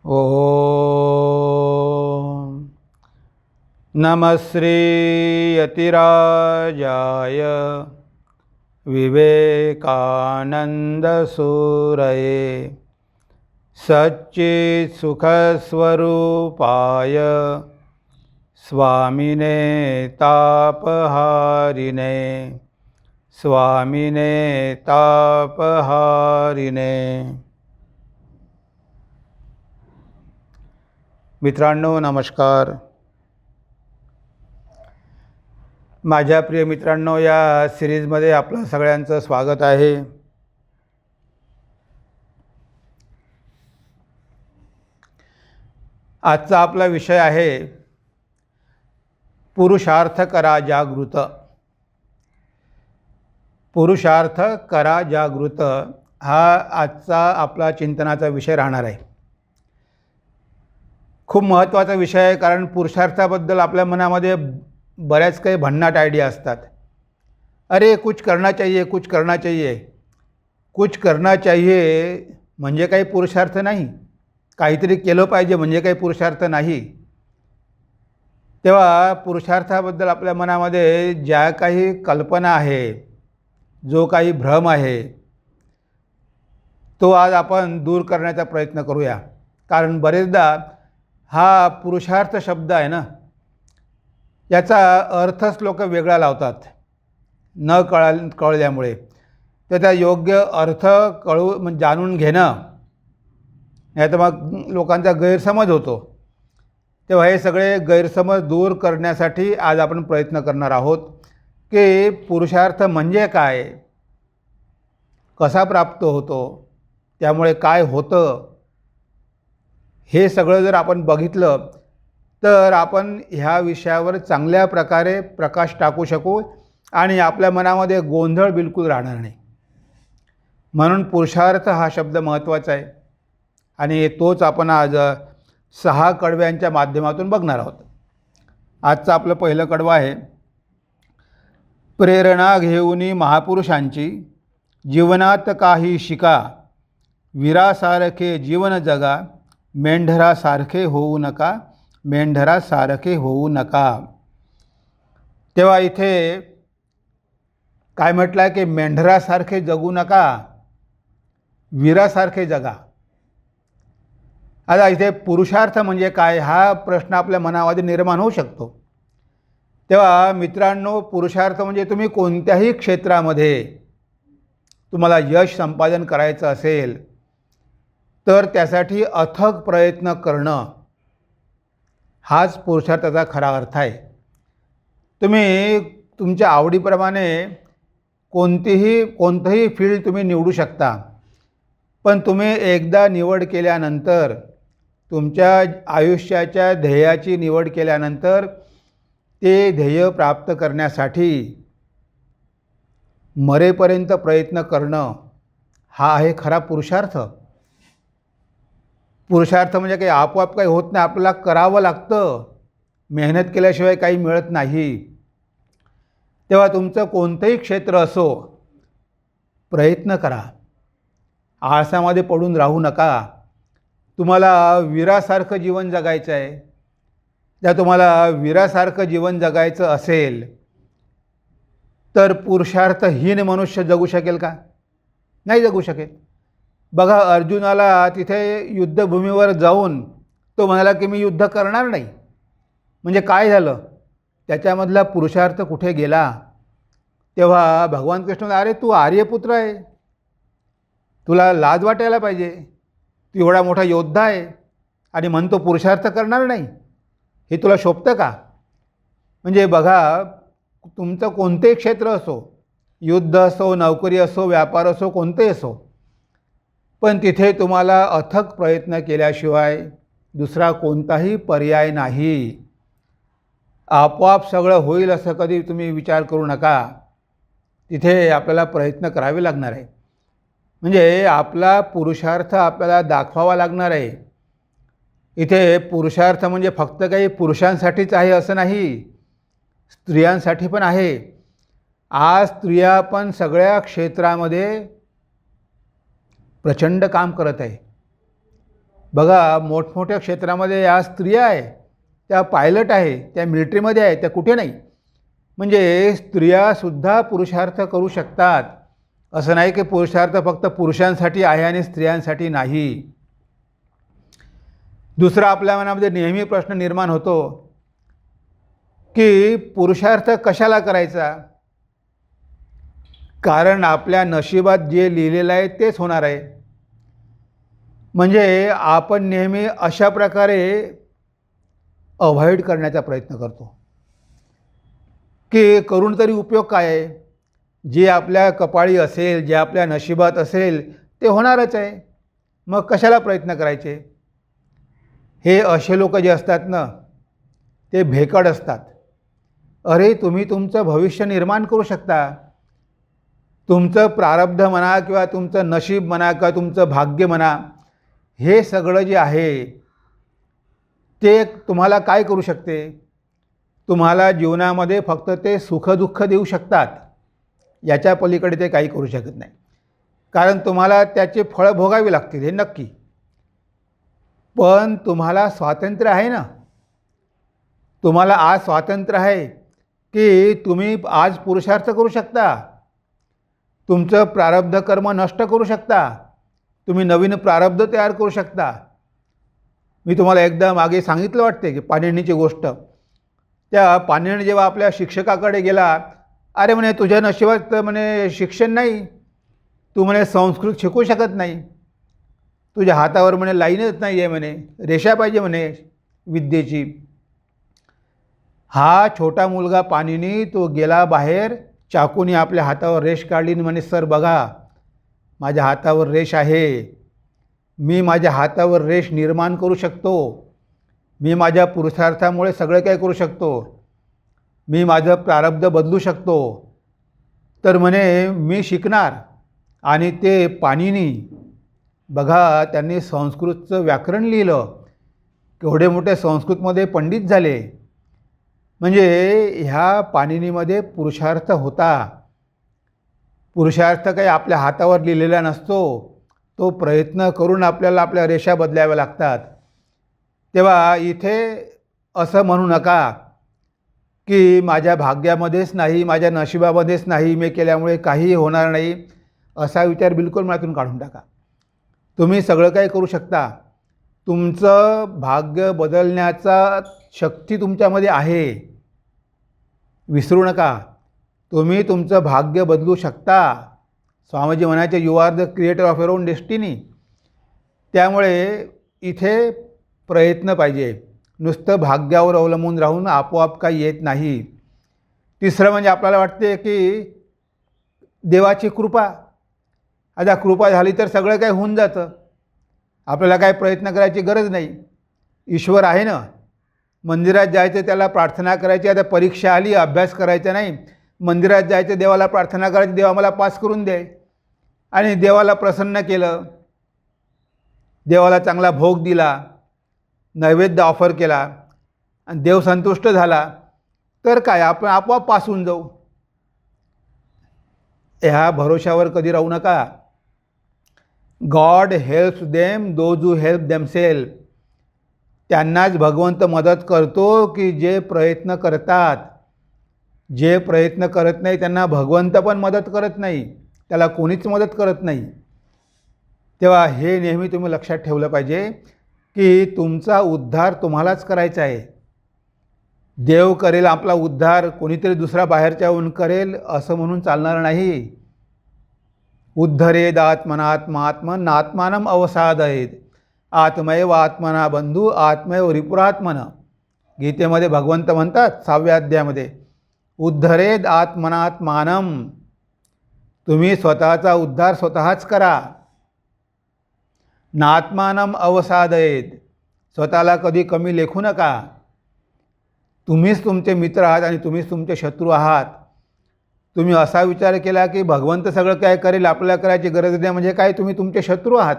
ओम नमः श्री यतिराजाय विवेकानंद सूरये सच्चित्सुखस्वरूपाय स्वामिने तापहारिणे स्वामिने तापहारिणे। मित्रांनो नमस्कार। माझ्या प्रिय मित्रांनो, या सिरीजमध्ये आपलं सगळ्यांचं स्वागत आहे। आजचा आपला विषय आहे पुरुषार्थ करा जागृत। पुरुषार्थ करा जागृत हा आजचा आपला चिंतनाचा विषय राहणार आहे। खूप महत्त्वाचा विषय आहे, कारण पुरुषार्थाबद्दल आपल्या मनामध्ये बऱ्याच काही भन्नाट आयडिया असतात। अरे कुछ करना चाहिए, कुछ करना चाहिए। कुछ करना चाहिए म्हणजे काही पुरुषार्थ नाही, काहीतरी केलं पाहिजे म्हणजे काही पुरुषार्थ नाही। तेव्हा पुरुषार्थाबद्दल आपल्या मनामध्ये ज्या काही कल्पना आहे, जो काही भ्रम आहे, तो आज आपण दूर करण्याचा प्रयत्न करूया। कारण बरेचदा हा पुरुषार्थ शब्द आहे ना, याचा अर्थच लोक वेगळा लावतात न कळल्यामुळे। त्याचा योग्य अर्थ जाणून घेणं, नाही तर मग लोकांचा गैरसमज होतो। तेव्हा हे सगळे गैरसमज दूर करण्यासाठी आज आपण प्रयत्न करणार आहोत की पुरुषार्थ म्हणजे काय, कसा प्राप्त होतो, त्यामुळे काय होतं, हे सगळं जर आपण बघितलं तर आपण ह्या विषयावर चांगल्या प्रकारे प्रकाश टाकू शकू आणि आपल्या मनामध्ये गोंधळ बिलकुल राहणार नाही। म्हणून पुरुषार्थ हा शब्द महत्त्वाचा आहे आणि तोच आपण आज 6 कडव्यांच्या माध्यमातून बघणार आहोत। आजचं आपलं पहिलं कडवं आहे, प्रेरणा घेऊनी महापुरुषांची जीवनात काही शिका, वीरासारखे जीवन जगा, मेंढरासारखे होऊ नका, मेंढरासारखे होऊ नका। तेव्हा इथे काय म्हटलं आहे की मेंढरासारखे जगू नका, वीरासारखे जगा। आता इथे पुरुषार्थ म्हणजे काय हा प्रश्न आपल्या मनामध्ये निर्माण होऊ शकतो। तेव्हा मित्रांनो, पुरुषार्थ म्हणजे तुम्ही कोणत्याही क्षेत्रामध्ये तुम्हाला यश संपादन करायचं असेल तर त्यासाठी अथक प्रयत्न करणं, हाच पुरुषार्थाचा खरा अर्थ आहे। तुम्ही तुमच्या आवडीप्रमाणे कोणतंही फील्ड तुम्ही निवडू शकता, पण तुम्ही एकदा निवड केल्यानंतर, तुमच्या आयुष्याच्या ध्येयाची निवड केल्यानंतर ते ध्येय प्राप्त करण्यासाठी मरेपर्यंत प्रयत्न करणं, हा आहे खरा पुरुषार्थ। पुरुषार्थ म्हणजे काही आपोआप काही होत नाही, आपल्याला करावं लागतं, मेहनत केल्याशिवाय काही मिळत नाही। तेव्हा तुमचं कोणतंही क्षेत्र असो, प्रयत्न करा, आळसामध्ये पडून राहू नका। तुम्हाला वीरासारखं जीवन जगायचं आहे, जर तुम्हाला वीरासारखं जीवन जगायचं असेल तर पुरुषार्थहीन मनुष्य जगू शकेल का? नाही जगू शकेल। बघा, अर्जुनाला तिथे युद्धभूमीवर जाऊन तो म्हणाला की मी युद्ध करणार नाही, म्हणजे काय झालं, त्याच्यामधला पुरुषार्थ कुठे गेला? तेव्हा भगवान कृष्ण म्हणाले, अरे तू आर्यपुत्र आहे, तुला लाज वाटायला पाहिजे, तू एवढा मोठा योद्धा आहे आणि म्हणतो पुरुषार्थ करणार नाही, हे तुला शोभतं का? म्हणजे बघा, तुमचं कोणतेही क्षेत्र असो, युद्ध असो, नोकरी असो, व्यापार असो, कोणतेही असो, पण तिथे तुम्हाला अथक प्रयत्न केल्याशिवाय दुसरा कोणताही पर्याय नाही। आपोआप सगळं होईल असं कधी तुम्ही विचार करू नका, तिथे आपल्याला प्रयत्न करावे लागणार आहे। म्हणजे आपला पुरुषार्थ आपल्याला दाखवावा लागणार आहे। इथे पुरुषार्थ म्हणजे फक्त काही पुरुषांसाठीच आहे असं नाही, स्त्रियांसाठी पण आहे। आज स्त्रिया पण सगळ्या क्षेत्रामध्ये प्रचंड काम करत आहे। बघा, मोठमोठ्या क्षेत्रामध्ये या स्त्रिया आहे, त्या पायलट आहे, त्या मिलिटरीमध्ये आहे, त्या कुठे नाही. म्हणजे स्त्रियासुद्धा पुरुषार्थ करू शकतात. असं नाही की पुरुषार्थ फक्त पुरुषांसाठी आहे आणि स्त्रियांसाठी नाही. दुसरा आपल्या मनामध्ये नेहमी प्रश्न निर्माण होतो की पुरुषार्थ कशाला करायचा? कारण आपल्या नशिबात जे लिहिलेलं आहे तेच होणार आहे. म्हणजे आपण नेहमी अशा प्रकारे अव्हॉइड करण्याचा प्रयत्न करतो की करून तरी उपयोग काय आहे? जे आपल्या कपाळी असेल, जे आपल्या नशिबात असेल ते होणारच आहे, मग कशाला प्रयत्न करायचे? हे असे लोक जे असतात ना, ते भेकड असतात. अरे, तुम्ही तुमचं भविष्य निर्माण करू शकता. तुमचं प्रारब्ध म्हणा किंवा तुमचं नशीब म्हणा किंवा तुमचं भाग्य म्हणा, हे सगळं जे आहे ते तुम्हाला काय करू शकते? तुम्हाला जीवनामध्ये फक्त ते सुखदुःख देऊ शकतात. याच्या पलीकडे ते काही करू शकत नाही. कारण तुम्हाला त्याचे फळं भोगावी लागतील, हे नक्की. पण तुम्हाला स्वातंत्र्य आहे ना. तुम्हाला आज स्वातंत्र्य आहे की तुम्ही आज पुरुषार्थ करू शकता. तुमचं प्रारब्ध कर्म नष्ट करू शकता. तुम्ही नवीन प्रारब्ध तयार करू शकता. मी तुम्हाला एकदा मागे सांगितलं वाटते की पाणिनीची गोष्ट. त्या पाणिनी जेव्हा आपल्या शिक्षकाकडे गेला, अरे म्हणे, तुझ्या नशिबात म्हणे शिक्षण नाही, तू म्हणे संस्कृत शिकू शकत नाही, तुझ्या हातावर म्हणे लाईनच नाही आहे म्हणे, रेषा पाहिजे म्हणे विद्येची. हा छोटा मुलगा पाणिनी तो गेला बाहेर, चाकूने आपल्या हातावर रेष काढली आणि म्हणे, सर बघा, माझ्या हातावर रेष आहे. मी माझ्या हातावर रेष निर्माण करू शकतो. मी माझ्या पुरुषार्थामुळे सगळं काही करू शकतो. मी माझं प्रारब्ध बदलू शकतो. तर म्हणे मी शिकणार. आणि ते पाणिनी बघा, त्यांनी संस्कृतचं व्याकरण लिहिलं. केवढे मोठे संस्कृतमध्ये पंडित झाले. म्हणजे ह्या पाणिनीमध्ये पुरुषार्थ होता. पुरुषार्थ काही आपल्या हातावर लिहिलेला नसतो, तो प्रयत्न करून आपल्याला आपल्या रेषा बदलाव्या लागतात. तेव्हा इथे असं म्हणू नका की माझ्या भाग्यामध्येच नाही, माझ्या नशिबामध्येच नाही, मी केल्यामुळे काहीही होणार नाही. असा विचार बिलकुल मनातून काढून टाका. तुम्ही सगळं काही करू शकता. तुमचं भाग्य बदलण्याचा शक्ती तुमच्यामध्ये आहे, विसरू नका. तुम्ही तुमचं भाग्य बदलू शकता. स्वामीजी म्हणायचे, you are the creator of your own destiny. त्यामुळे इथे प्रयत्न पाहिजे. नुसतं भाग्यावर अवलंबून राहून आपोआप काही येत नाही. तिसरं म्हणजे आपल्याला वाटते की देवाची कृपा. आता कृपा झाली तर सगळं काही होऊन जातं, आपल्याला काय प्रयत्न करायची गरज नाही. ईश्वर आहे ना. मंदिरात जायचं, त्याला प्रार्थना करायची. आता परीक्षा आली, अभ्यास करायचा नाही, मंदिरात जायचं, देवाला प्रार्थना करायची, देवा मला पास करून दे. आणि देवाला प्रसन्न केलं, देवाला चांगला भोग दिला, नैवेद्य ऑफर केला आणि देव संतुष्ट झाला, तर काय आपण आपोआप पास होऊन जाऊ. ह्या भरोशावर कधी राहू नका. God helps them those who help themselves. त्यांनाच भगवंत मदत करतो की जे प्रयत्न करतात. जे प्रयत्न करत नाही त्यांना भगवंत पण मदत करत नाही, त्याला कोणीच मदत करत नाही. तेव्हा हे नेहमी तुम्ही लक्षात ठेवलं पाहिजे की तुमचा उद्धार तुम्हालाच करायचा आहे. देव करेल आपला उद्धार, कोणीतरी दुसरा बाहेरच्या येऊन करेल असं म्हणून चालणार नाही. उद्धरेद आत्मनात्मात्मन आत्मानम अवसादयेत आत्मैव आत्मना बंधू आत्मैव रिपुरात्मन. गीतेमध्ये भगवंत म्हणतात 6व्या अध्यायामध्ये, उद्धरेद आत्मनात्मानम. तुम्ही स्वतःचा उद्धार स्वतःच करा. नात्मानम अवसादयेत. स्वतःला कधी कमी लेखू नका. तुम्हीच तुमचे मित्र आहात आणि तुम्हीच तुमचे शत्रू आहात. तुम्ही असा विचार केला की भगवंत सगळं काय करेल, आपल्याला करायची गरज नाही, म्हणजे काय तुम्ही तुमचे शत्रू आहात.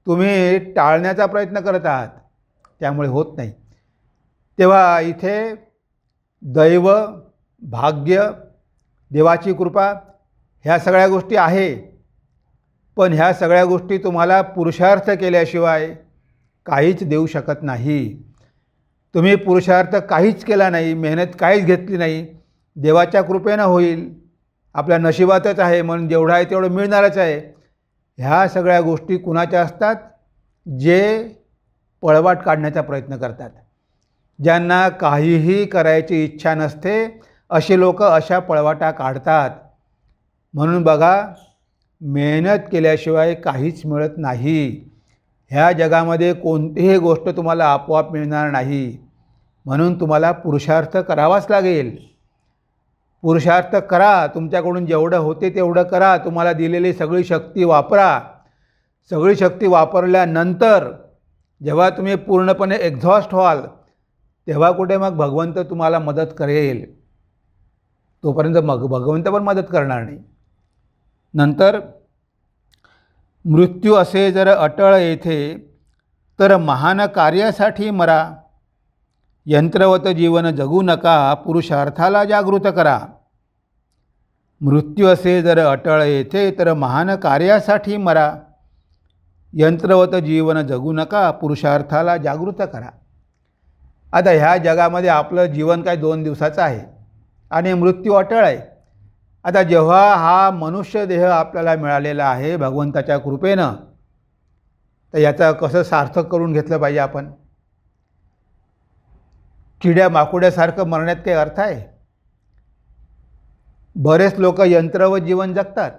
तुम्ही टाळण्याचा प्रयत्न करत आहात, त्यामुळे होत नाही. तेव्हा इथे दैव, भाग्य, देवाची कृपा ह्या सगळ्या गोष्टी आहे. पण ह्या सगळ्या गोष्टी तुम्हाला पुरुषार्थ केल्याशिवाय, काहीच देऊ शकत नाही. तुम्ही पुरुषार्थ काहीच केला नाही, मेहनत काहीच घेतली नाही, देवाच्या कृपेनं होईल, आपल्या नशिबातच आहे म्हणून जेवढं आहे तेवढं मिळणारच आहे. ह्या सगळ्या गोष्टी कुणाच्या असतात? जे पळवाट काढण्याचा प्रयत्न करतात, ज्यांना काहीही करायची इच्छा नसते, असे लोक अशा पळवाटा काढतात. म्हणून बघा, मेहनत केल्याशिवाय काहीच मिळत नाही. ह्या जगामध्ये कोणतीही गोष्ट तुम्हाला आपोआप मिळणार नाही. म्हणून तुम्हाला पुरुषार्थ करावाच लागेल. पुरुषार्थ करा, तुमच्याकडून जेवढं होते तेवढं करा, तुम्हाला दिलेली सगळी शक्ती वापरा. सगळी शक्ती वापरल्यानंतर जेव्हा तुम्ही पूर्णपणे एक्झॉस्ट व्हाल, तेव्हा कुठे मग भगवंत तुम्हाला मदत करेल. तोपर्यंत मग भगवंत पण मदत करणार नाही. नंतर मृत्यू असे जर अटळ येथे, तर महान कार्यासाठी मरा. यंत्रवत जीवन जगू नका, पुरुषार्थाला जागृत करा. मृत्यू असे जर अटळ येथे, तर महान कार्यासाठी मरा. यंत्रवत जीवन जगू नका, पुरुषार्थाला जागृत करा. आता ह्या जगामध्ये आपलं जीवन काय 2 दिवसाचं आहे आणि मृत्यू अटळ आहे. आता जेव्हा हा मनुष्य देह आपल्याला मिळालेला आहे भगवंताच्या कृपेनं, तर याचं कसं सार्थक करून घेतलं पाहिजे आपण. किड्या माकुड्यासारखं मरण्यात काही अर्थ आहे? बरेच लोक यंत्रवत जीवन जगतात.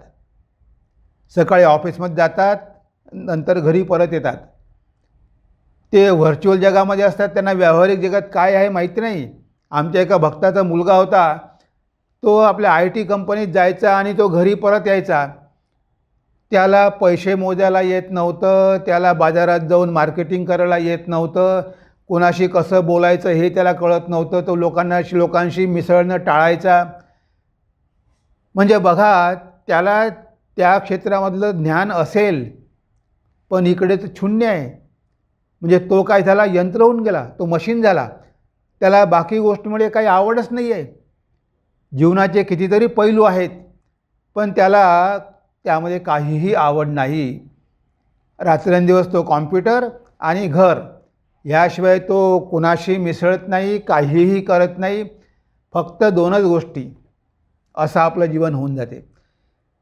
सकाळी ऑफिसमध्ये जातात, नंतर घरी परत येतात. ते व्हर्च्युअल जगामध्ये असतात, त्यांना व्यावहारिक जगात काय आहे माहिती नाही. आमच्या एका भक्ताचा मुलगा होता, तो आपल्या IT कंपनीत जायचा आणि तो घरी परत यायचा. त्याला पैसे मोजायला येत नव्हतं, त्याला बाजारात जाऊन मार्केटिंग करायला येत नव्हतं, कोणाशी कसं बोलायचं हे त्याला कळत नव्हतं. तो लोकांशी मिसळणं टाळायचा. म्हणजे बघा, त्याला त्या क्षेत्रामधलं ज्ञान असेल, पण इकडे तर शून्य आहे. म्हणजे तो काय झाला? यंत्र होऊन गेला, तो मशीन झाला. त्याला बाकी गोष्टीमुळे काही आवडच नाही आहे. जीवनाचे कितीतरी पैलू आहेत, पण त्याला त्यामध्ये काहीही आवड नाही. रात्रंदिवस तो कॉम्प्युटर आणि घर, याशिवाय तो कुणाशी मिसळत नाही, काहीही करत नाही. फक्त 2च गोष्टी, असं आपलं जीवन होऊन जाते.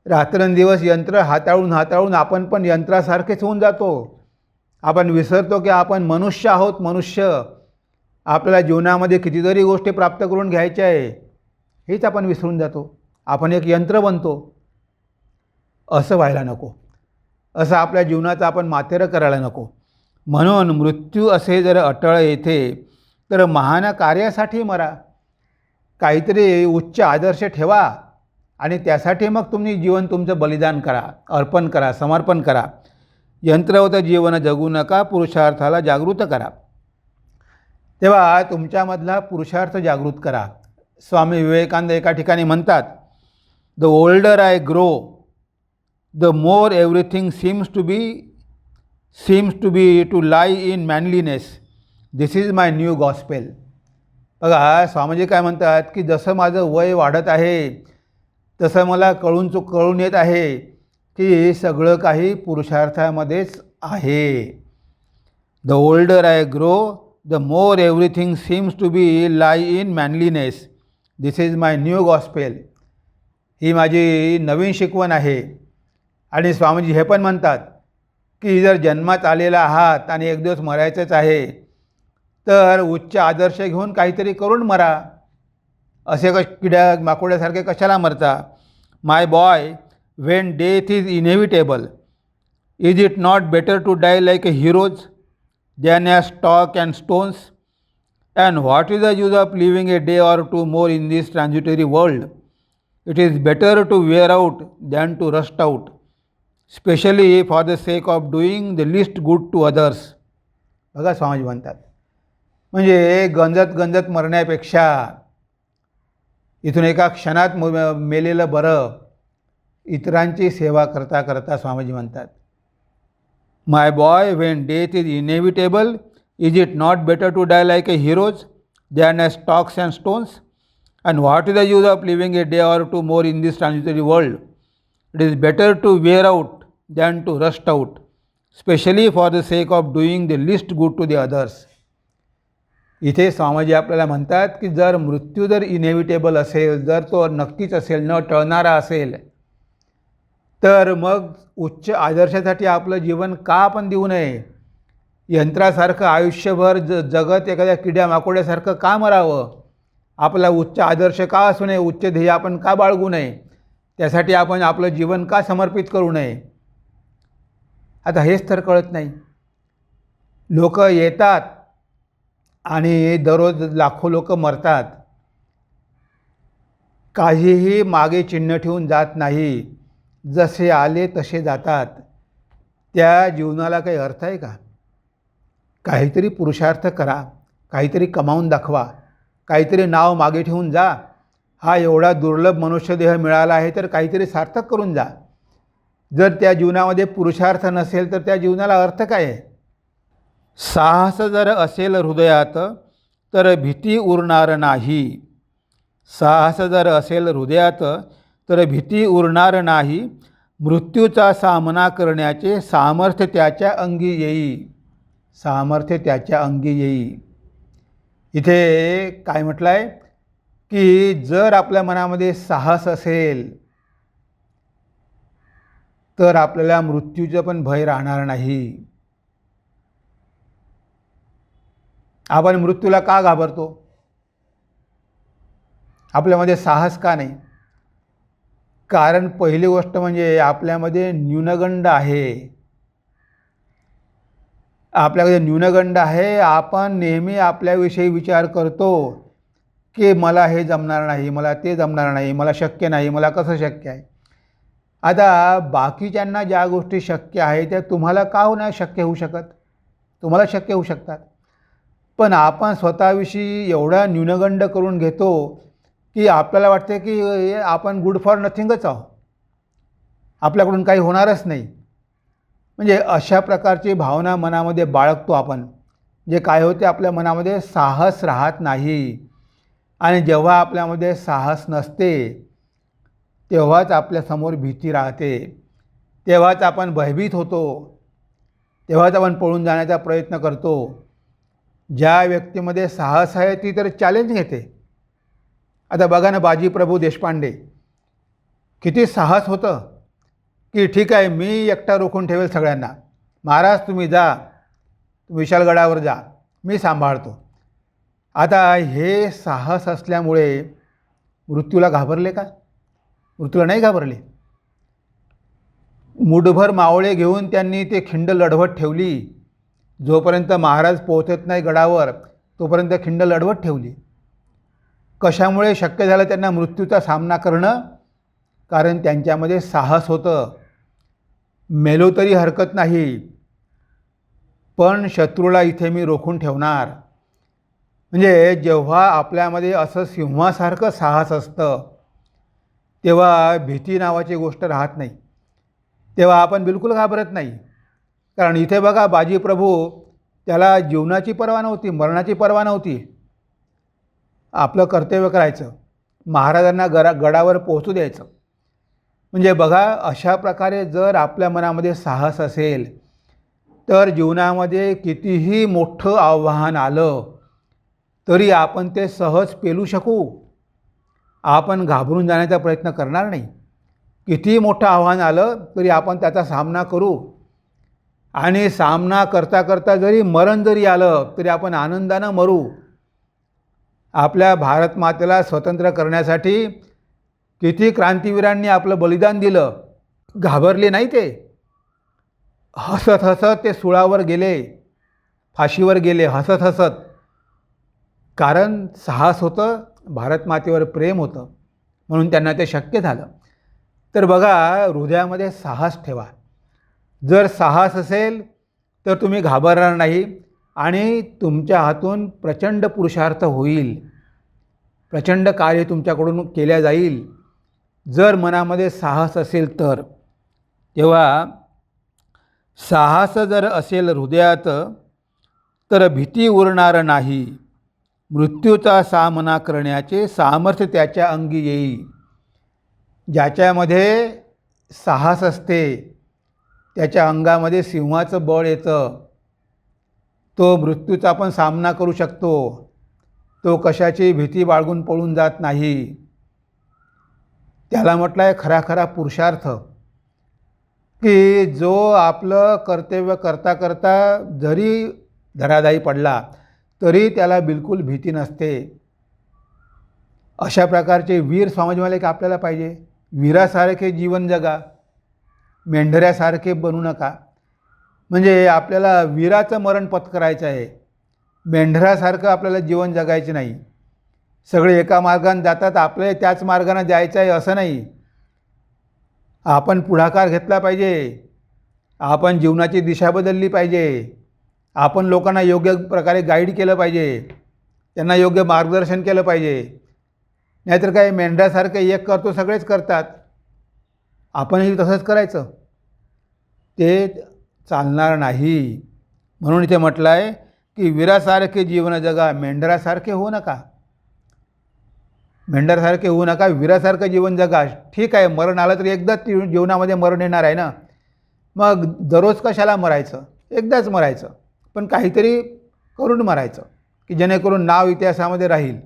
रात्रंदिवस यंत्र हाताळून आपण पण यंत्रासारखेच होऊन जातो. आपण विसरतो की आपण मनुष्य आहोत. मनुष्य, आपल्याला जीवनामध्ये कितीतरी गोष्टी प्राप्त करून घ्यायच्या आहे, हेच आपण विसरून जातो. आपण एक यंत्र बनतो. असं व्हायला नको. असं आपल्या जीवनाचं आपण मातेरं करायला नको. म्हणून मृत्यू असे जर अटळ येथे, तर महान कार्यासाठी मरा. काहीतरी उच्च आदर्श ठेवा आणि त्यासाठी मग तुम्ही जीवन तुमचं बलिदान करा, अर्पण करा, समर्पण करा. यंत्रवत जीवन जगू नका, पुरुषार्थाला जागृत करा. तेव्हा तुमच्यामधला पुरुषार्थ जागृत करा. स्वामी विवेकानंद एका ठिकाणी म्हणतात, the older I grow, the more everything seems to be to lie in manliness. This is my new gospel. बघा, स्वामीजी काय म्हणतात की जसं माझं वय वाढत आहे, तसं मला कळून येत आहे की सगळं काही पुरुषार्थामध्येच आहे. The older I grow, the more everything seems to be lie in manliness. This is my new gospel. ही माझी नवीन शिकवण आहे. आणि स्वामीजी हे पण म्हणतात की जर जन्मात आलेला आहात आणि एक दिवस मरायचंच आहे, तर उच्च आदर्श घेऊन काहीतरी करून मरा. असे किड्या माकोड्यासारखे कशाला मरता? My boy, when death is inevitable, is it not better to die like a heroes than as stock and stones? And what is the use of living a day or two more in this transitory world? It is better to wear out than to rust out, especially for the sake of doing the least good to others. बघा, स्वामीजी म्हणतात, म्हणजे गंजत मरण्यापेक्षा इथून एका क्षणात मेलेलं बरं. इतरांची सेवा करता करता स्वामीजी म्हणतात, my boy, when death is inevitable, is it not better to die like a heroes than as stocks and stones? And what is the use of living a day or two more in this transitory world? It is better to wear out than to rust out, specially for the sake of doing the list good to the others. इथे स्वामीजी आपल्याला म्हणतात की जर मृत्यू जर inevitable असेल, जर तो नक्कीच असेल, न टळणारा असेल, तर मग उच्च आदर्शासाठी आपलं जीवन का आपण देऊ नये? यंत्रासारखं आयुष्यभर जगत एखाद्या किड्या माकोड्यासारखं का मरावं? आपला उच्च आदर्श का असू नये? उच्च ध्येय आपण का बाळगू नये? त्यासाठी आपण आपलं जीवन का समर्पित करू नये? आता हेच तर कळत नाही. लोक येतात आणि दररोज लाखो लोक मरतात, काहीही मागे चिन्ह ठेवून जात नाही, जसे आले तसे जातात. त्या जीवनाला काही अर्थ आहे का? काहीतरी पुरुषार्थ करा, काहीतरी कमावून दाखवा, काहीतरी नाव मागे ठेवून जा. हा एवढा दुर्लभ मनुष्यदेह मिळाला आहे तर काहीतरी सार्थक करून जा. जर त्या जीवनामध्ये पुरुषार्थ नसेल तर त्या जीवनाला अर्थ काय आहे? साहस जर असेल हृदयात तर भीती उरणार नाही. साहस जर असेल हृदयात तर भीती उरणार नाही. मृत्यूचा सामना करण्याचे सामर्थ्य त्याच्या अंगी येई. सामर्थ्य त्याच्या अंगी येई. इथे काय म्हटलं आहे की जर आपल्या मनामध्ये साहस असेल तर आपल्याला मृत्यूचं पण भय राहणार नाही. आपण मृत्यूला का घाबरतो? आपल्यामध्ये साहस का नाही? कारण पहिली गोष्ट म्हणजे आपल्यामध्ये न्यूनगंड आहे. आपल्याकडे न्यूनगंड आहे. आपण नेहमी आपल्याविषयी विचार करतो की मला हे जमणार नाही, मला ते जमणार नाही, मला शक्य नाही, मला कसं शक्य आहे. आता बाकीच्यांना ज्या गोष्टी शक्य आहे त्या तुम्हाला का नाही शक्य होऊ शकत? तुम्हाला शक्य होऊ शकतात. पण आपण स्वतःविषयी एवढा न्यूनगंड करून घेतो की आपल्याला वाटते की आपण गुड फॉर नथिंगच आहोत, आपल्याकडून काही होणारच नाही. म्हणजे अशा प्रकारची भावना मनामध्ये बाळगतो आपण. जे काय होते, आपल्या मनामध्ये साहस राहत नाही. आणि जेव्हा आपल्यामध्ये साहस नसते तेव्हाच आपल्यासमोर भीती राहते, तेव्हाच आपण भयभीत होतो, तेव्हाच आपण पळून जाण्याचा प्रयत्न करतो. ज्या व्यक्तीमध्ये साहस आहे ती तर चॅलेंज घेते. आता बघा ना, बाजीप्रभू देशपांडे, किती साहस होतं की ठीक आहे मी एकटा रोखून ठेवेल सगळ्यांना, महाराज तुम्ही जा, विशालगडावर जा, मी सांभाळतो. आता हे साहस असल्यामुळे मृत्यूला घाबरले का? मृत्यूला नाही घाबरले. मुठभर मावळे घेऊन त्यांनी ते खिंड लढवत ठेवली. जोपर्यंत महाराज पोहोचत नाही गडावर तोपर्यंत खिंड लढवत ठेवली. कशामुळे शक्य झालं त्यांना मृत्यूचा सामना करणं? कारण त्यांच्यामध्ये साहस होतं. मेलो तरी हरकत नाही, पण शत्रूला इथे मी रोखून ठेवणार. म्हणजे जेव्हा आपल्यामध्ये असं सिंहासारखं साहस असतं तेव्हा भीती नावाची गोष्ट राहत नाही. तेव्हा आपण बिलकुल घाबरत नाही. कारण इथे बघा, बाजीप्रभू, त्याला जीवनाची पर्वा नव्हती, मरणाची पर्वा नव्हती. आपलं कर्तव्य करायचं, महाराजांना गडावर पोहोचू द्यायचं. म्हणजे बघा, अशा प्रकारे जर आपल्या मनामध्ये साहस असेल तर जीवनामध्ये कितीही मोठं आव्हान आलं तरी आपण ते सहज पेलू शकू. आपण घाबरून जाण्याचा प्रयत्न करणार नाही. कितीही मोठं आव्हान आलं तरी आपण त्याचा सामना करू. आणि सामना करता करता जरी मरण जरी आलं तरी आपण आनंदानं मरू. आपल्या भारत मातेला स्वतंत्र करण्यासाठी किती क्रांतिवीरांनी आपलं बलिदान दिलं, घाबरले नाही ते. हसत हसत ते सुळावर गेले, फाशीवर गेले, हसत हसत. कारण साहस होतं, भारत मातेवर प्रेम होतं, म्हणून त्यांना ते शक्य झालं. तर बघा, हृदयामध्ये साहस ठेवा. जर साहस असेल तर तुम्ही घाबरणार नाही आणि तुमच्या हातून प्रचंड पुरुषार्थ होईल, प्रचंड कार्य तुमच्याकडून केल्या जाईल. जर मनामध्ये साहस असेल तर. तेव्हा साहस जर असेल हृदयात तर भीती उरणार नाही. मृत्यूचा सामना करण्याचे सामर्थ्य त्याच्या अंगी येईल. ज्याच्यामध्ये साहस असते त्याच्या अंगामध्ये सिंहाचं बळ येतं. तो मृत्यूचा पण सामना करू शकतो. तो कशाची भीती बाळगून पळून जात नाही. त्याला म्हटलं आहे खरा खरा पुरुषार्थ, की जो आपलं कर्तव्य करता करता जरी धराधाई पडला तरी त्याला बिलकुल भीती नसते. अशा प्रकारचे वीर समाजवाले का आपल्याला पाहिजे. वीरासारखे जीवन जगा, मेंढऱ्यासारखे बनू नका. म्हणजे आपल्याला वीराचं मरण पत्करायचं आहे, मेंढरासारखं आपल्याला जीवन जगायचं नाही. सगळे एका मार्गाने जातात, आपल्याला त्याच मार्गाने जायचं आहे असं नाही. आपण पुढाकार घेतला पाहिजे, आपण जीवनाची दिशा बदलली पाहिजे, आपण लोकांना योग्य प्रकारे गाईड केलं पाहिजे, त्यांना योग्य मार्गदर्शन केलं पाहिजे. नाहीतर काय मेंढरासारखं एक करतो सगळेच करतात, आपणही तसंच करायचं, ते चालणार नाही. म्हणून इथे म्हटलं आहे की वीरासारखे जीवन जगा, मेंढरासारखे होऊ नका. मेंढरासारखे होऊ नका, वीरासारखं जीवन जगा. ठीक आहे, मरण आलं तर एकदाच जीवनामध्ये मरण येणार आहे ना, मग दररोज कशाला मरायचं, एकदाच मरायचं, पण काहीतरी करून मरायचं की जेणेकरून नाव इतिहासामध्ये राहील.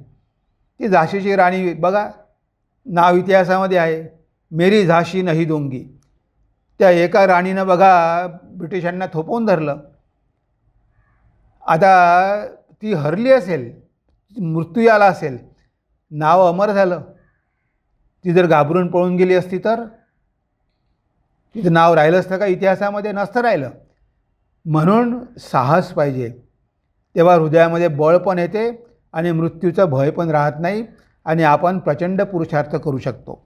ती झाशीची राणी बघा, नाव इतिहासामध्ये आहे, मेरी झाशी नाही दोंगी. त्या एका राणीनं बघा ब्रिटिशांना थोपवून धरलं. आता ती हरली असेल, मृत्यू आला असेल, नाव अमर झालं. ती जर घाबरून पळून गेली असती तर तिचं नाव राहिलं असतं का इतिहासामध्ये? नसतं राहिलं. म्हणून साहस पाहिजे, तेव्हा हृदयामध्ये बळ पण येते आणि मृत्यूचं भय पण राहत नाही आणि आपण प्रचंड पुरुषार्थ करू शकतो.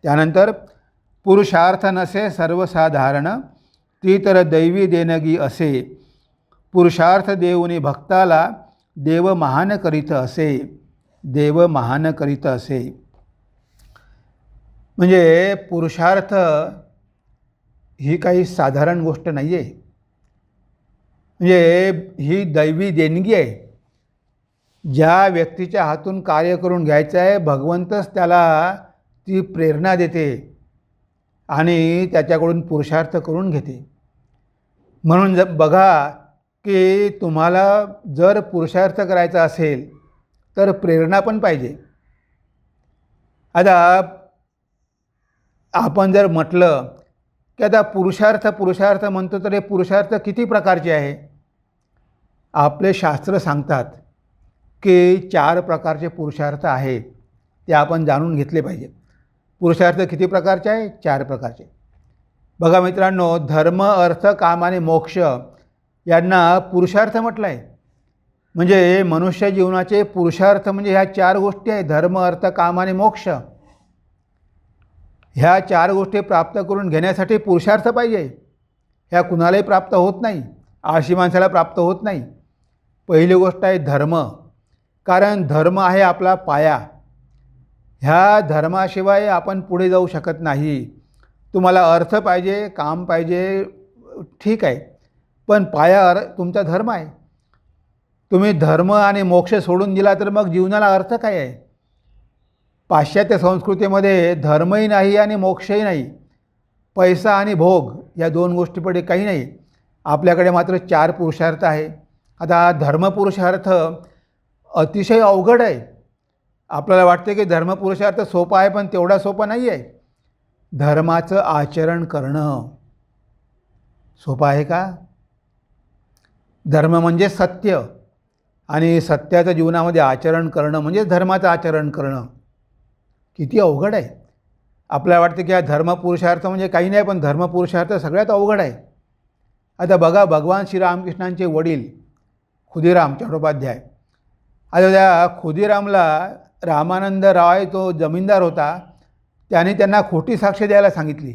त्यानंतर पुरुषार्थ नसे सर्वसाधारण, ती तर दैवी देणगी असे. पुरुषार्थ देऊनी भक्ताला, देव महान करीत असे. देव महान करीत असे. म्हणजे पुरुषार्थ ही काही साधारण गोष्ट नाही आहे. म्हणजे ही दैवी देणगी आहे. ज्या व्यक्तीच्या हातून कार्य करून घ्यायचं आहे, भगवंतच त्याला ती प्रेरणा देते आणि त्याच्याकडून पुरुषार्थ करून घेते. म्हणून बघा की तुम्हाला जर पुरुषार्थ करायचा असेल तर प्रेरणा पण पाहिजे. आता आपण जर म्हटलं की आता पुरुषार्थ म्हणतो तर हे पुरुषार्थ किती प्रकारचे आहे? आपले शास्त्र सांगतात की 4 प्रकारचे पुरुषार्थ आहेत, ते आपण जाणून घेतले पाहिजे. पुरुषार्थ किती प्रकारचे आहे? 4 प्रकारचे. बघा मित्रांनो, धर्म, अर्थ, काम आणि मोक्ष यांना पुरुषार्थ म्हटलं आहे. म्हणजे मनुष्य जीवनाचे पुरुषार्थ म्हणजे ह्या 4 गोष्टी आहेत, धर्म, अर्थ, काम आणि मोक्ष. ह्या 4 गोष्टी प्राप्त करून घेण्यासाठी पुरुषार्थ पाहिजे. ह्या कुणालाही प्राप्त होत नाही, आळशी माणसाला प्राप्त होत नाही. पहिली गोष्ट आहे धर्म, कारण धर्म आहे आपला पाया. ह्या धर्माशिवाय आपण पुढे जाऊ शकत नाही. तुम्हाला अर्थ पाहिजे, काम पाहिजे, ठीक आहे, पण पाया तुमचा धर्म आहे. तुम्ही धर्म आणि मोक्ष सोडून दिला तर मग जीवनाला अर्थ काय आहे? पाश्चात्य संस्कृतीमध्ये धर्मही नाही आणि मोक्षही नाही, पैसा आणि भोग या 2 गोष्टीपुढे काही नाही. आपल्याकडे मात्र 4 पुरुषार्थ आहे. आता धर्मपुरुषार्थ अतिशय अवघड आहे. आपल्याला वाटते की धर्मपुरुषार्थ सोपा आहे, पण तेवढा सोपा नाही आहे. धर्माचं आचरण करणं सोपं आहे का? धर्म म्हणजे सत्य, आणि सत्याचं जीवनामध्ये आचरण करणं म्हणजे धर्माचं आचरण करणं. किती अवघड आहे. आपल्याला वाटतं की हा धर्मपुरुषार्थ म्हणजे काही नाही, पण धर्मपुरुषार्थ सगळ्यात अवघड आहे. आता बघा, भगवान श्रीरामकृष्णांचे वडील खुदीराम चट्टोपाध्याय, आता त्या खुदीरामला रामानंद राय तो जमीनदार होता, त्याने त्यांना खोटी साक्ष द्यायला सांगितली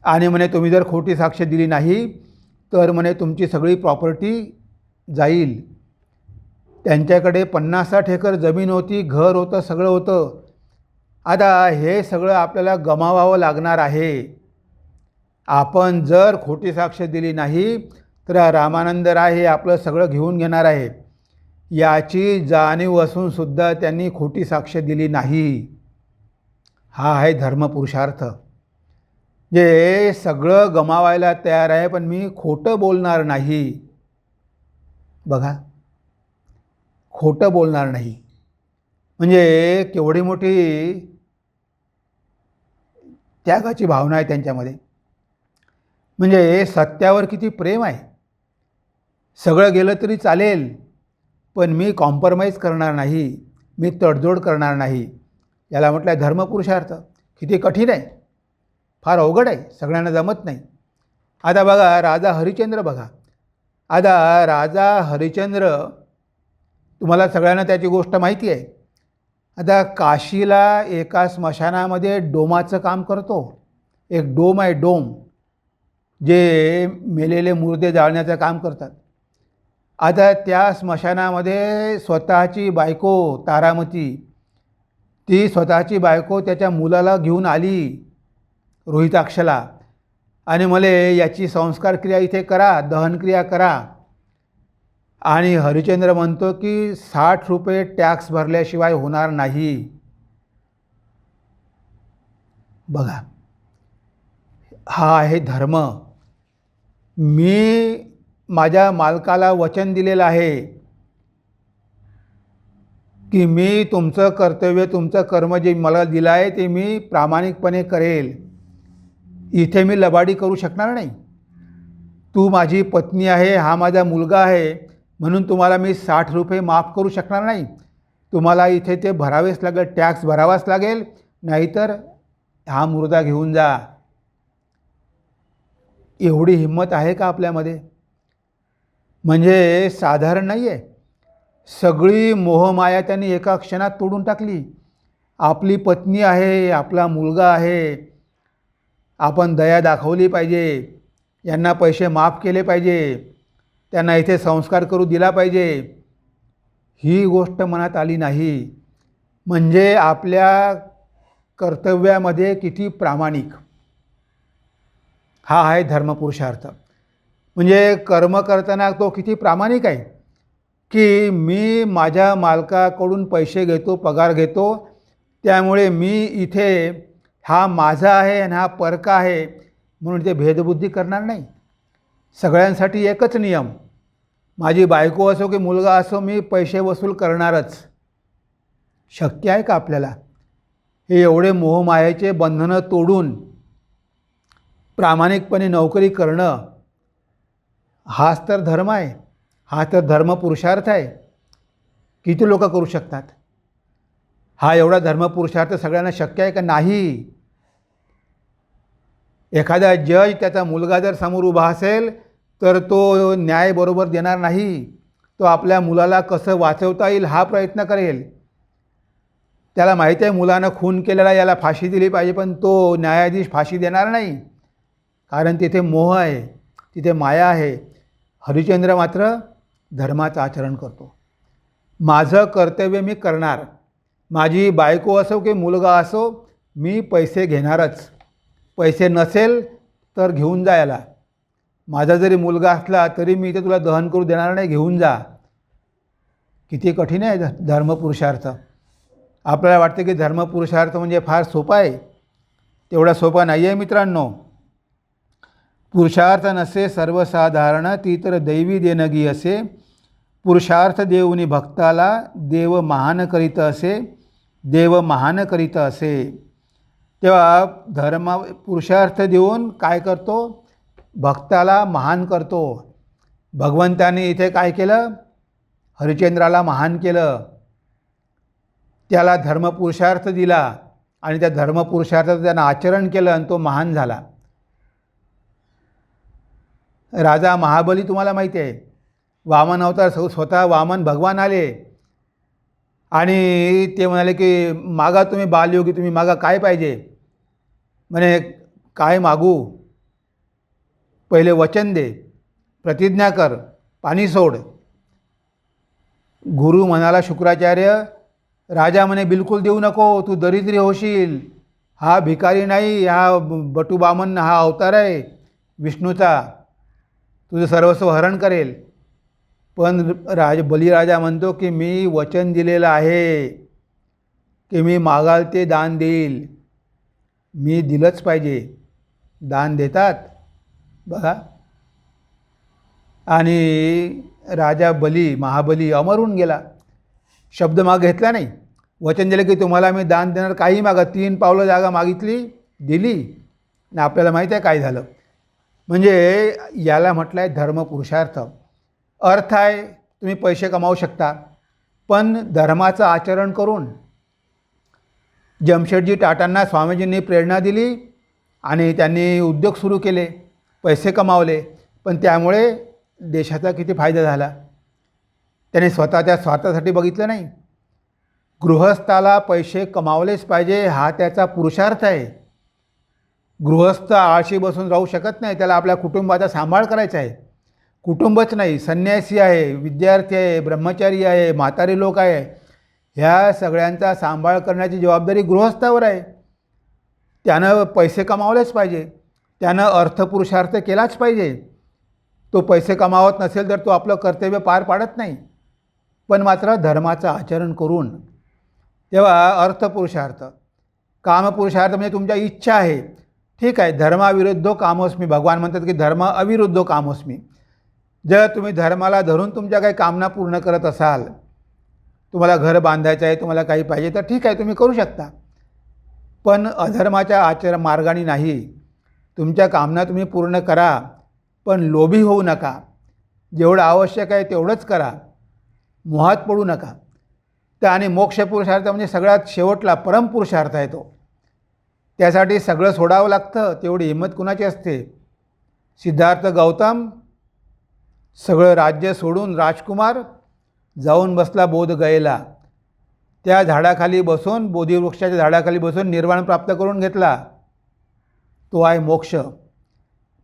आणि म्हणे तुम्ही जर खोटी साक्ष दिली नाही तर म्हणे तुमची सगळी प्रॉपर्टी जाईल. त्यांच्याकडे 50-60 एकर जमीन होती, घर होतं, सगळं होतं. आता हे सगळं आपल्याला गमावावं लागणार आहे. आपण जर खोटी साक्ष दिली नाही तर रामानंद राय हे आपलं सगळं घेऊन घेणार आहे. याची जाणीव असूनसुद्धा त्यांनी खोटी साक्ष दिली नाही. हा आहे धर्मपुरुषार्थ. जे सगळं गमावायला तयार आहे, पण मी खोटं बोलणार नाही. बघा, खोटं बोलणार नाही म्हणजे केवढी मोठी त्यागाची भावना आहे त्यांच्यामध्ये. म्हणजे सत्यावर किती प्रेम आहे. सगळं गेलं तरी चालेल, पण मी कॉम्प्रोमाइज करणार नाही, मी तडजोड करणार नाही. याला म्हटलं आहे धर्मपुरुषार्थ. किती कठीण आहे, फार अवघड आहे, सगळ्यांना जमत नाही. आता बघा राजा हरिश्चंद्र बघा. आता राजा हरिश्चंद्र, तुम्हाला सगळ्यांना त्याची गोष्ट माहिती आहे. आता काशीला एका स्मशानामध्ये डोमाचं काम करतो. एक डोम आहे, डोम, जे मेलेले मुर्दे जाळण्याचं काम करतात. आता त्या स्मशानामध्ये स्वतःची बायको तारामती, ती स्वतःची बायको त्याच्या मुलाला घेऊन आली रोहिताक्षला, आणि मला याची संस्कार क्रिया इथे करा, दहनक्रिया करा. आणि हरिश्चंद्र म्हणतो की 60 रुपये टॅक्स भरल्याशिवाय होणार नाही. बघा, हा आहे धर्म. मी माझ्या मालकाला वचन दिलेलं आहे की मी तुमचं कर्तव्य, तुमचं कर्म जे मला दिलं आहे ते मी प्रामाणिकपणे करेल. इथे मी लबाडी करू शकणार नाही. तू माझी पत्नी आहे, हा माझा मुलगा आहे, म्हणून तुम्हाला मी 60 रुपये माफ करू शकणार नाही. तुम्हाला इथे ते भरावेच लागेल, टॅक्स भरावाच लागेल, नाहीतर हा मुर्दा घेऊन जा. एवढी हिंमत आहे का आपल्यामध्ये? म्हणजे साधारण नाही आहे. सगळी मोहमाया त्यांनी एका क्षणात तोडून टाकली. आपली पत्नी आहे, आपला मुलगा आहे, आपण दया दाखवली पाहिजे, यांना पैसे माफ केले पाहिजे, त्यांना इथे संस्कार करू दिला पाहिजे, ही गोष्ट मनात आली नाही. म्हणजे आपल्या कर्तव्यामध्ये किती प्रामाणिक, हा आहे धर्मपुरुषार्थ. म्हणजे कर्म करताना तो किती प्रामाणिक आहे की मी माझ्या मालकाकडून पैसे घेतो, पगार घेतो, त्यामुळे मी इथे हा माझा आहे आणि हा परका आहे म्हणून ते भेदबुद्धी करणार नाही. सगळ्यांसाठी एकच नियम, माझी बायको असो की मुलगा असो, मी पैसे वसूल करणारच. शक्य आहे का आपल्याला हे एवढे मोहमायेचे बंधनं तोडून प्रामाणिकपणे नोकरी करणं? हाच तर धर्म आहे, हा तर धर्मपुरुषार्थ आहे. किती लोक करू शकतात? हा एवढा धर्मपुरुषार्थ सगळ्यांना शक्य आहे का? नाही. एखादा जज त्याचा मुलगा जर समोर उभा असेल तर तो न्याय बरोबर देणार नाही. तो आपल्या मुलाला कसं वाचवता येईल हा प्रयत्न करेल. त्याला माहिती आहे मुलानं खून केलेला, याला फाशी दिली पाहिजे, पण तो न्यायाधीश फाशी देणार नाही, कारण तिथे मोह आहे, तिथे माया आहे. हरिश्चंद्र मात्र धर्माचं आचरण करतो. माझं कर्तव्य मी करणार. माझी बायको असो की मुलगा असो, मी पैसे घेणारच. पैसे नसेल तर घेऊन जा याला. माझा जरी मुलगा असला तरी मी इथे तुला दहन करू देणार नाही, घेऊन जा. किती कठीण आहे धर्मपुरुषार्थ. आपल्याला वाटते की धर्मपुरुषार्थ म्हणजे फार सोपा आहे. तेवढा सोपा नाही आहे मित्रांनो. पुरुषार्थ नसे सर्वसाधारण, ती तर दैवी देणगी असे. पुरुषार्थ देऊनी भक्ताला, देव महान करीत असे, देव महान करीत असे. तेव्हा पुरुषार्थ देऊन काय करतो? भक्ताला महान करतो. भगवंताने इथे काय केलं? हरिश्चंद्राला महान केलं. त्याला धर्मपुरुषार्थ दिला आणि त्या धर्मपुरुषार्थाचं त्यानं आचरण केलं आणि तो महान झाला. राजा महाबली तुम्हाला माहिती आहे, वामन अवतार, स्वतः वामन भगवान आले आणि ते म्हणाले की मागा तुम्ही बालयोगी, तुम्ही मागा काय पाहिजे? म्हणे काय मागू? पहिले वचन दे, प्रतिज्ञा कर, पाणी सोड. गुरु म्हणाला शुक्राचार्य, राजा म्हणे बिलकुल देऊ नको, तू दरिद्री होशील. हा भिकारी नाही, हा बटू बामन, हा अवतार आहे विष्णूचा, तुझं सर्वस्व हरण करेल. पण बलिराजा म्हणतो की मी वचन दिलेलं आहे की मी मागाल ते दान देईल, मी दिलंच पाहिजे. दान देतात बघा. आणि राजा बली महाबली अमर होऊन गेला. शब्द माग घेतला नाही. वचन दिलं की तुम्हाला मी दान देणार, काही मागा. 3 पावलं जागा मागितली, दिली, आणि आपल्याला माहीत आहे काय झालं. म्हणजे याला म्हटलं आहे धर्म पुरुषार्थ. अर्थ आहे तुम्ही पैसे कमावू शकता, पण धर्माचं आचरण करून. जमशेदजी टाटांना स्वामीजींनी प्रेरणा दिली आणि त्यांनी उद्योग सुरू केले, पैसे कमावले, पण त्यामुळे देशाचा किती फायदा झाला. त्याने स्वतःच्या स्वार्थासाठी बघितलं नाही. गृहस्थाला पैसे कमावलेच पाहिजे हा त्याचा पुरुषार्थ आहे. गृहस्थ आळशी बसून राहू शकत नाही, त्याला आपल्या कुटुंबाचा सांभाळ करायचा आहे. कुटुंबच नाही, संन्यासी आहे, विद्यार्थी आहे, ब्रह्मचारी आहे, म्हातारी लोक आहे, ह्या सगळ्यांचा सांभाळ करण्याची जबाबदारी गृहस्थावर आहे. त्यानं पैसे कमावलेच पाहिजे, त्यानं अर्थपुरुषार्थ केलाच पाहिजे. तो पैसे कमावत नसेल तर तो आपलं कर्तव्य पार पाडत नाही, पण मात्र धर्माचं आचरण करून. तेव्हा अर्थपुरुषार्थ. कामपुरुषार्थ म्हणजे तुमच्या इच्छा आहे, ठीक आहे, धर्माविरुद्ध कामोस्मी. भगवान म्हणतात की धर्म अविरुद्ध कामोस्मी. जर तुम्ही धर्माला धरून तुमच्या काही कामना पूर्ण करत असाल, तुम्हाला घर बांधायचं आहे, तुम्हाला काही पाहिजे, तर ठीक आहे, तुम्ही करू शकता, पण अधर्माच्या मार्गाने नाही. तुमच्या कामना तुम्ही पूर्ण करा, पण लोभी होऊ नका. जेवढं आवश्यक आहे तेवढंच करा, मोहात पडू नका. तर आणि मोक्षपुरुषार्थ म्हणजे सगळ्यात शेवटला परमपुरुषार्थ आहे तो. त्यासाठी सगळं सोडावं लागतं, तेवढी हिंमत कुणाची असते. सिद्धार्थ गौतम सगळं राज्य सोडून राजकुमार जाऊन बसला बोधगयेला. त्या झाडाखाली बसून, बोधिवृक्षाच्या झाडाखाली बसून निर्वाण प्राप्त करून घेतला. तो आहे मोक्ष.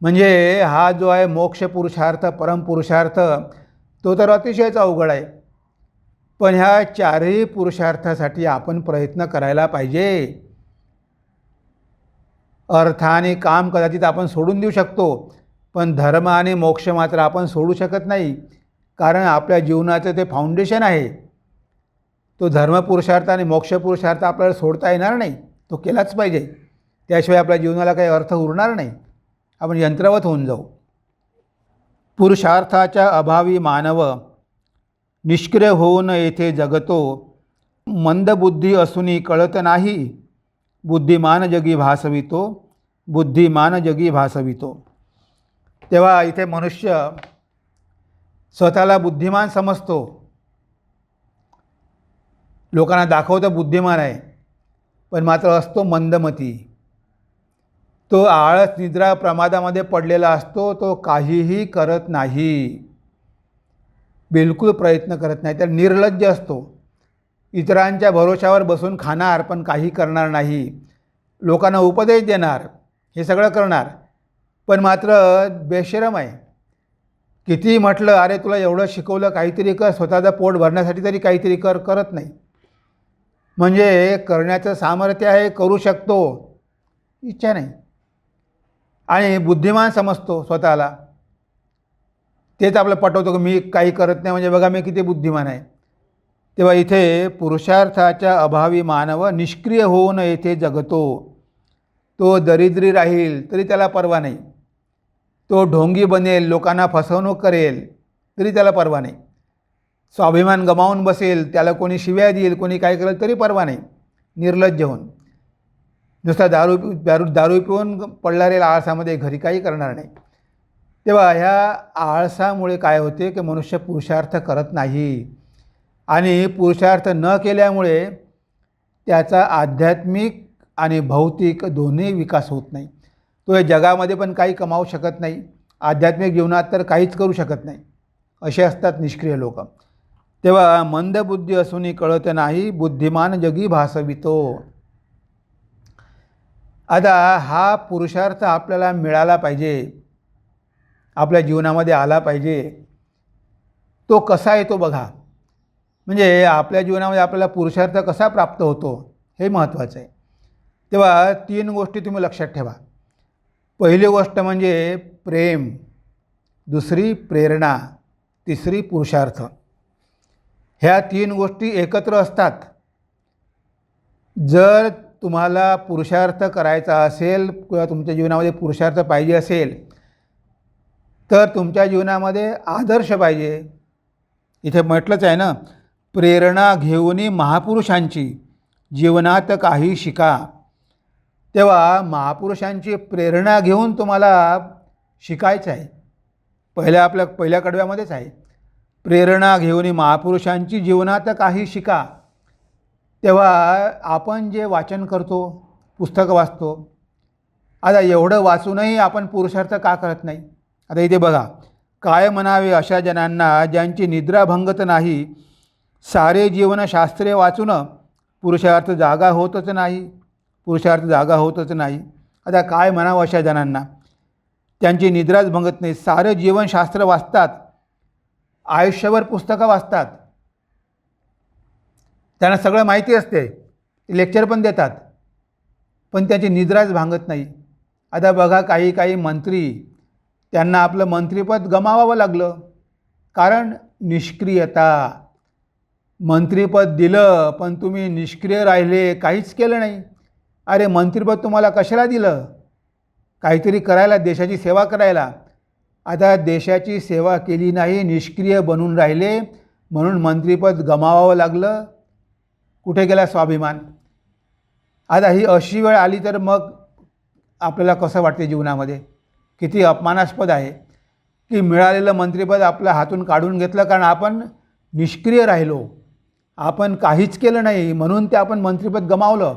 म्हणजे हा जो आहे मोक्ष पुरुषार्थ, परमपुरुषार्थ, तो तर अतिशयच अवघड आहे. पण ह्या चारही पुरुषार्थासाठी आपण प्रयत्न करायला पाहिजे. अर्थ आणि काम कदाचित आपण सोडून देऊ शकतो, पण धर्म आणि मोक्ष मात्र आपण सोडू शकत नाही, कारण आपल्या जीवनाचं ते फाउंडेशन आहे. तो धर्मपुरुषार्थ आणि मोक्षपुरुषार्थ आपल्याला सोडता येणार नाही, तो केलाच पाहिजे. त्याशिवाय आपल्या जीवनाला काही अर्थ उरणार नाही, आपण यंत्रवत होऊन जाऊ. पुरुषार्थाच्या अभावी मानव निष्क्रिय होऊन येथे जगतो. मंदबुद्धी असूनी कळत नाही, बुद्धिमान जगी भासवितो, बुद्धिमान जगी भासवितो. तेव्हा इथे मनुष्य स्वतःला बुद्धिमान समजतो, लोकांना दाखवतो बुद्धिमान आहे, पण मात्र असतो मंदमती. तो आळस निद्रा प्रमादामध्ये पडलेला असतो, तो काहीही करत नाही, बिलकुल प्रयत्न करत नाही. तर निर्लज्ज असतो, इतरांच्या भरोशावर बसून खाणार पण काही करणार नाही, लोकांना उपदेश देणार, हे सगळं करणार, पण मात्र बेशरम आहे. किती म्हटलं अरे तुला एवढं शिकवलं, काहीतरी कर, स्वतःचं पोट भरण्यासाठी तरी काहीतरी कर, करत नाही. म्हणजे करण्याचं सामर्थ्य आहे, करू शकतो, इच्छा नाही. आणि बुद्धिमान समजतो स्वतःला, तेच आपलं पटवतो की मी काही करत नाही, म्हणजे बघा मी किती बुद्धिमान आहे. तेव्हा इथे पुरुषार्थाच्या अभावी मानव निष्क्रिय होऊन येथे जगतो. तो दरिद्री राहील तरी त्याला पर्वा नाही, तो ढोंगी बनेल, लोकांना फसवणूक करेल तरी त्याला पर्वा नाही, स्वाभिमान गमावून बसेल, त्याला कोणी शिव्या देईल, कोणी काय करेल तरी पर्वा नाही, निर्लज्ज होऊन. नुसता दारू पिऊन पडणारे आळसामध्ये घरी काही करणार नाही. तेव्हा ह्या आळसामुळे काय होते की मनुष्य पुरुषार्थ करत नाही, आणि पुरुषार्थ न केल्यामुळे त्याचा आध्यात्मिक आणि भौतिक दोन्ही विकास होत नाही. तो या जगामध्ये पण काही कमावू शकत नाही, आध्यात्मिक जीवनात तर काहीच करू शकत नाही. असे असतात निष्क्रिय लोक. तेव्हा मंदबुद्धी असूनही कळत नाही, बुद्धिमान जगी भासवितो. आता हा पुरुषार्थ आपल्याला मिळाला पाहिजे, आपल्या जीवनामध्ये आला पाहिजे. तो कसा येतो बघा, म्हणजे आपल्या जीवनामध्ये आपल्याला पुरुषार्थ कसा प्राप्त होतो हे महत्त्वाचं आहे. तेव्हा 3 गोष्टी तुम्ही लक्षात ठेवा. पहिली गोष्ट म्हणजे प्रेम, दुसरी प्रेरणा, तिसरी पुरुषार्थ. ह्या 3 गोष्टी एकत्र असतात. जर तुम्हाला पुरुषार्थ करायचा असेल किंवा तुमच्या जीवनामध्ये पुरुषार्थ पाहिजे असेल तर तुमच्या जीवनामध्ये आदर्श पाहिजे. इथे म्हटलंच आहे ना, प्रेरणा घेऊन महापुरुषांची जीवनात काही शिका. तेव्हा महापुरुषांची प्रेरणा घेऊन तुम्हाला शिकायचं आहे. पहिल्या कडव्यामध्येच आहे, प्रेरणा घेऊन महापुरुषांची जीवनात काही शिका. तेव्हा आपण जे वाचन करतो, पुस्तकं वाचतो, आता एवढं वाचूनही आपण पुरुषार्थ का करत नाही? आता इथे बघा, काय म्हणावे अशा जनांना ज्यांची निद्रा भंगत नाही, सारे जीवन शास्त्रे वाचून पुरुषार्थ जागा होतच नाही. आता काय म्हणावं अशा जनांना, त्यांची निद्राच भंगत नाही, सारं जीवनशास्त्र वाचतात, आयुष्यभर पुस्तकं वाचतात, त्यांना सगळं माहिती असते, लेक्चर पण देतात, पण त्यांची निद्राच भांगत नाही. आता बघा, काही मंत्री, त्यांना आपलं मंत्रिपद गमावावं लागलं, कारण निष्क्रियता. मंत्रिपद दिलं पण तुम्ही निष्क्रिय राहिले, काहीच केलं नाही. अरे मंत्रिपद तुम्हाला कशाला दिलं? काहीतरी करायला, देशाची सेवा करायला. आता देशाची सेवा केली नाही, निष्क्रिय बनून राहिले, म्हणून मंत्रिपद गमावावं लागलं. कुठे गेला स्वाभिमान? आता ही अशी वेळ आली तर मग आपल्याला कसं वाटते जीवनामध्ये? किती अपमानास्पद आहे की मिळालेलं मंत्रिपद आपल्या हातून काढून घेतलं, कारण आपण निष्क्रिय राहिलो, आपण काहीच केलं नाही, म्हणून ते आपण मंत्रिपद गमावलं.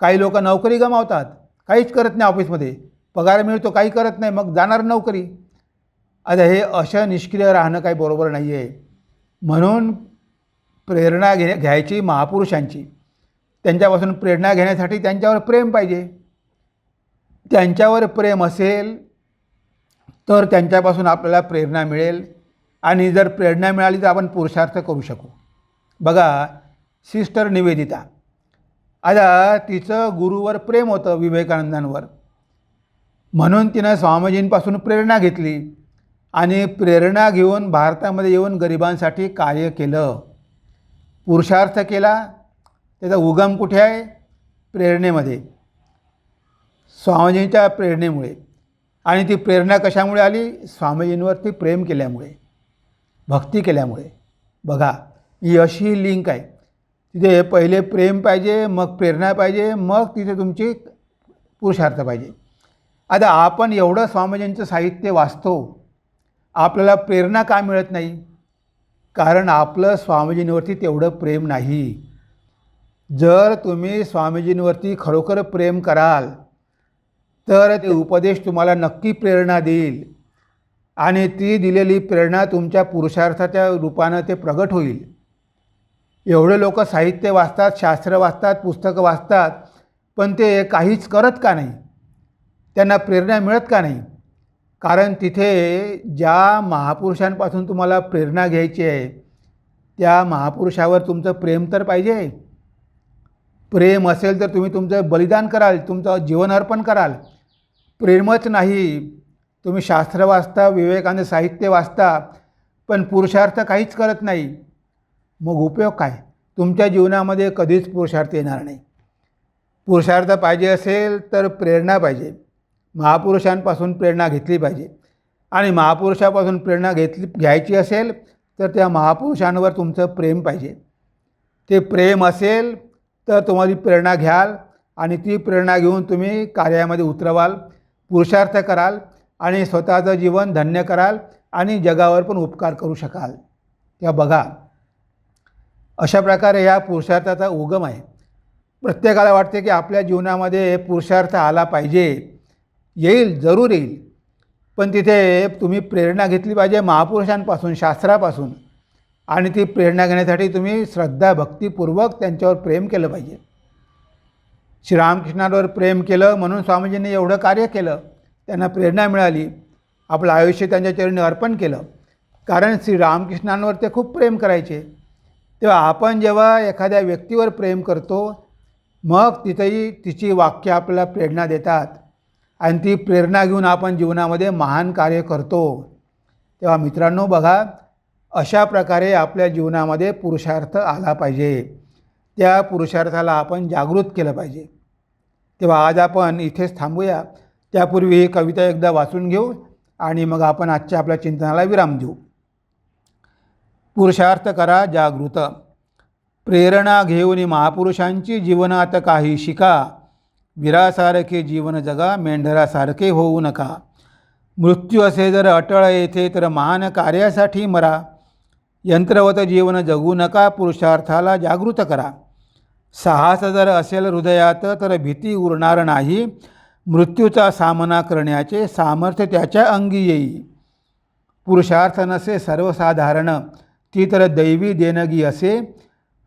काही लोक नोकरी गमावतात, काहीच करत नाही, ऑफिसमध्ये पगार मिळतो, काही करत नाही, मग जाणार नोकरी. आता हे अशा निष्क्रिय राहणं काही बरोबर नाही आहे. म्हणून प्रेरणा घ्यायची महापुरुषांची. त्यांच्यापासून प्रेरणा घेण्यासाठी त्यांच्यावर प्रेम पाहिजे. त्यांच्यावर प्रेम असेल तर त्यांच्यापासून आपल्याला प्रेरणा मिळेल, आणि जर प्रेरणा मिळाली तर आपण पुरुषार्थ करू शकू. बघा, सिस्टर निवेदिता, आता तिचं गुरुवर प्रेम होतं, विवेकानंदांवर, म्हणून तिनं स्वामीजींपासून प्रेरणा घेतली आणि प्रेरणा घेऊन भारतामध्ये येऊन गरिबांसाठी कार्य केलं, पुरुषार्थ केला. त्याचा उगम कुठे आहे? प्रेरणेमध्ये, स्वामीजींच्या प्रेरणेमुळे. आणि ती प्रेरणा कशामुळे आली? स्वामीजींवरती प्रेम केल्यामुळे, भक्ती केल्यामुळे. बघा, ही अशी लिंक आहे. तिथे पहिले प्रेम पाहिजे, मग प्रेरणा पाहिजे, मग तिथे तुमची पुरुषार्थ पाहिजे. आता आपण एवढं स्वामीजींचं साहित्य वाचतो, आपल्याला प्रेरणा का मिळत नाही? कारण आपलं स्वामीजींवरती तेवढं प्रेम नाही. जर तुम्ही स्वामीजींवरती खरोखर प्रेम कराल तर ते उपदेश तुम्हाला नक्की प्रेरणा देईल, आणि ती दिलेली प्रेरणा तुमच्या पुरुषार्थाच्या रूपानं ते प्रगट होईल. एवढे लोक साहित्य वाचतात, शास्त्र वाचतात, पुस्तकं वाचतात, पण ते काहीच करत का नाही? त्यांना प्रेरणा मिळत का नाही? कारण तिथे ज्या महापुरुषांपासून तुम्हाला प्रेरणा घ्यायची आहे, त्या महापुरुषावर तुमचं प्रेम तर पाहिजे. प्रेम असेल तर तुम्ही तुमचं बलिदान कराल, तुमचं जीवन अर्पण कराल. प्रेमच नाही, तुम्ही शास्त्र वाचता, विवेकानंद साहित्य वाचता, पण पुरुषार्थ काहीच करत नाही, मग उपयोग काय? तुमच्या जीवनामध्ये कधीच पुरुषार्थ येणार नाही. पुरुषार्थ पाहिजे असेल तर प्रेरणा पाहिजे, महापुरुषांपासून प्रेरणा घेतली पाहिजे. आणि महापुरुषापासून प्रेरणा घ्यायची असेल तर त्या महापुरुषांवर तुमचं प्रेम पाहिजे. ते प्रेम असेल तर तुम्हाला प्रेरणा घ्याल, आणि ती प्रेरणा घेऊन तुम्ही कार्यामध्ये उतरवाल, पुरुषार्थ कराल, आणि स्वतःचं जीवन धन्य कराल, आणि जगावर पण उपकार करू शकाल. त्या बघा, अशा प्रकारे या पुरुषार्थाचा उगम आहे. प्रत्येकाला वाटते की आपल्या जीवनामध्ये पुरुषार्थ आला पाहिजे, येईल, जरूर येईल, पण तिथे तुम्ही प्रेरणा घेतली पाहिजे महापुरुषांपासून, शास्त्रापासून, आणि ती प्रेरणा घेण्यासाठी तुम्ही श्रद्धा भक्तीपूर्वक त्यांच्यावर प्रेम केलं पाहिजे. श्रीरामकृष्णांवर प्रेम केलं म्हणून स्वामीजींनी एवढं कार्य केलं, त्यांना प्रेरणा मिळाली, आपलं आयुष्य त्यांच्या चरणी अर्पण केलं, कारण श्रीरामकृष्णांवर ते खूप प्रेम करायचे. तेव्हा आपण जेव्हा एखाद्या व्यक्तीवर प्रेम करतो, मग तिथेही तिची वाक्य आपल्याला प्रेरणा देतात, आणि ती प्रेरणा घेऊन आपण जीवनामध्ये महान कार्य करतो. तेव्हा मित्रांनो बघा, अशा प्रकारे आपल्या जीवनामध्ये पुरुषार्थ आला पाहिजे. त्या पुरुषार्थाला आपण जागृत केलं पाहिजे. तेव्हा आज आपण इथेच थांबूया. त्यापूर्वी ही कविता एकदा वाचून घेऊ आणि मग आपण आजच्या आपल्या चिंतनाला विराम देऊ. पुरुषार्थ करा जागृत. प्रेरणा घेऊन महापुरुषांची जीवनात काही शिका. वीरासारखे जीवन जगा, मेंढरासारखे होऊ नका. मृत्यू असे जर अटळ येथे तर महान कार्यासाठी मरा. यंत्रवत जीवन जगू नका, पुरुषार्थाला जागृत करा. साहस जर असेल हृदयात तर भीती उरणार नाही. मृत्यूचा सामना करण्याचे सामर्थ्य त्याच्या अंगी येई. पुरुषार्थ नसे सर्वसाधारण, ती तर दैवी देणगी असे.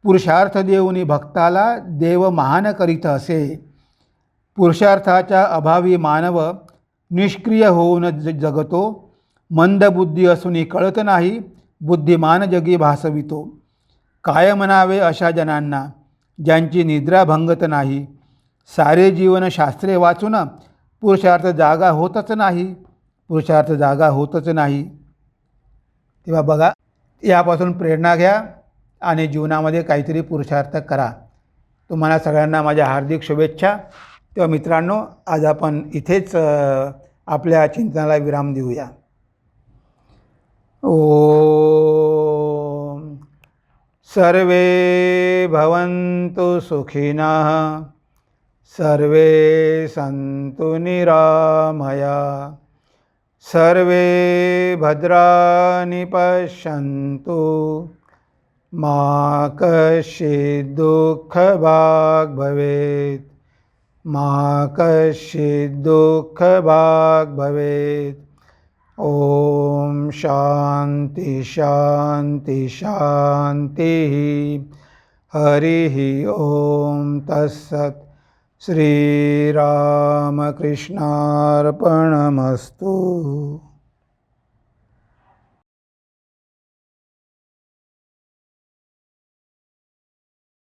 पुरुषार्थ देऊनी भक्ताला देव महान करीत असे. पुरुषार्थाच्या अभावी मानव निष्क्रिय होऊन जगतो. मंदबुद्धी असूनही कळत नाही, बुद्धिमान जगी भासवितो. काय म्हणावे अशा जनांना ज्यांची निद्रा भंगत नाही. सारे जीवन शास्त्रे वाचून पुरुषार्थ जागा होतच नाही. पुरुषार्थ जागा होतच नाही. तेव्हा बघा, यापासून प्रेरणा घ्या आणि जीवनामध्ये काहीतरी पुरुषार्थ करा. तुम्हाला सगळ्यांना माझ्या हार्दिक शुभेच्छा. तेव्हा मित्रांनो, आज आपण इथेच आपल्या चिंतनाला विराम देऊया. ओम सर्वे भवन्तु सुखिनः, सर्वे सन्तु निरामया, सर्वे भद्राणि पश्यन्तु, मा कश्चित् दुःखभाग् भवेत्, मा कश्चित् दुःखभाग् भवेत्. ओम शांति शांति शांति. हरि ओम तत्सत्. श्रीरामकृष्णार्पणमस्तु.